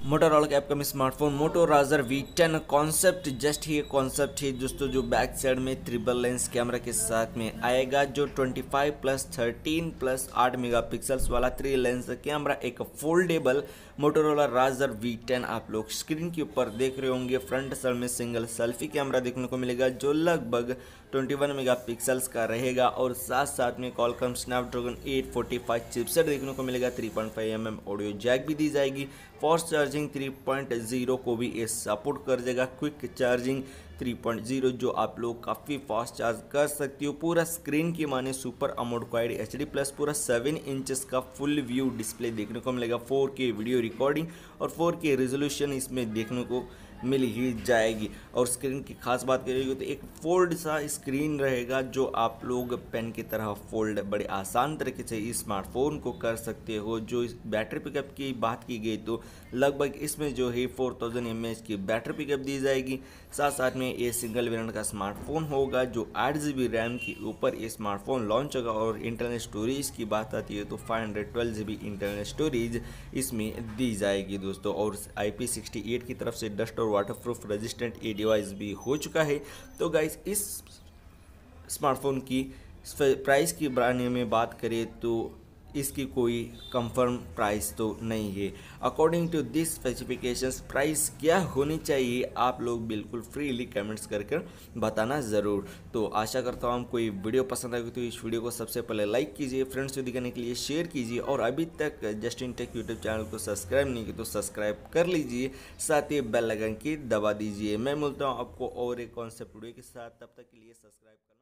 Motorola के upcoming smartphone Moto Razr V10 concept just ही concept है दोस्तों, जो बैक साइड में ट्रिपल लेंस कैमरा के साथ में आएगा, जो 25 प्लस 13 प्लस 8 मेगापिक्सल्स वाला 3 लेंस कैमरा, एक फोल्डेबल मोटोरोला राजर V10 आप लोग स्क्रीन के ऊपर देख रहे होंगे। फ्रंट साइड में सिंगल सेल्फी कैमरा देखने को मिलेगा जो लगभग 21 मेगापिक्सल्स का रहेगा, और साथ साथ में कॉलकॉम स्नैपड्रैगन 845 चिपसेट देखने को मिलेगा। 3.5 ऑडियो जैक भी दी जाएगी। फास्ट चार्जिंग 3.0 को भी ये सपोर्ट कर देगा। क्विक चार्जिंग 3.0 जो आप लोग काफ़ी फास्ट चार्ज कर सकती हो। पूरा स्क्रीन की माने सुपर अमोलेड HD प्लस पूरा 7 इंचेस का फुल व्यू डिस्प्ले देखने को मिलेगा। 4K वीडियो रिकॉर्डिंग और 4K रेजोल्यूशन इसमें देखने को मिल ही जाएगी। और स्क्रीन की खास बात करेंगे तो एक फोल्ड सा स्क्रीन रहेगा, जो आप लोग पेन की तरह फोल्ड बड़े आसान तरीके से इस स्मार्टफोन को कर सकते हो। जो इस बैटरी पिकअप की बात की गई तो लगभग इसमें जो है 4000 mAh की बैटरी पिकअप दी जाएगी। साथ साथ में ये सिंगल वेरिएंट का स्मार्टफोन होगा, जो 8GB रैम के ऊपर ये स्मार्टफोन लॉन्च होगा। और इंटरनल स्टोरेज की बात आती है तो 512GB इंटरनल स्टोरेज इसमें दी जाएगी दोस्तों। और IP68 की तरफ से डस्ट और वाटरप्रूफ रेजिस्टेंट ये डिवाइस भी हो चुका है। तो गाइस, इस स्मार्टफोन की प्राइस की बारे में बात करें तो इसकी कोई कंफर्म प्राइस तो नहीं है। According to this specifications price क्या होनी चाहिए आप लोग बिल्कुल फ्रीली कमेंट्स करके बताना ज़रूर। तो आशा करता हूँ कोई वीडियो पसंद आएगी तो इस वीडियो को सबसे पहले लाइक कीजिए, फ्रेंड्स को दिखाने के लिए शेयर कीजिए, और अभी तक just in take YouTube channel को सब्सक्राइब नहीं किया तो सब्सक्राइब कर लीजिए, साथ ही बेल आइकन की दबा दीजिए। मैं मिलता हूँ आपको और एक कॉन्सेप्ट वीडियो के साथ, तब तक के लिए सब्सक्राइब करना।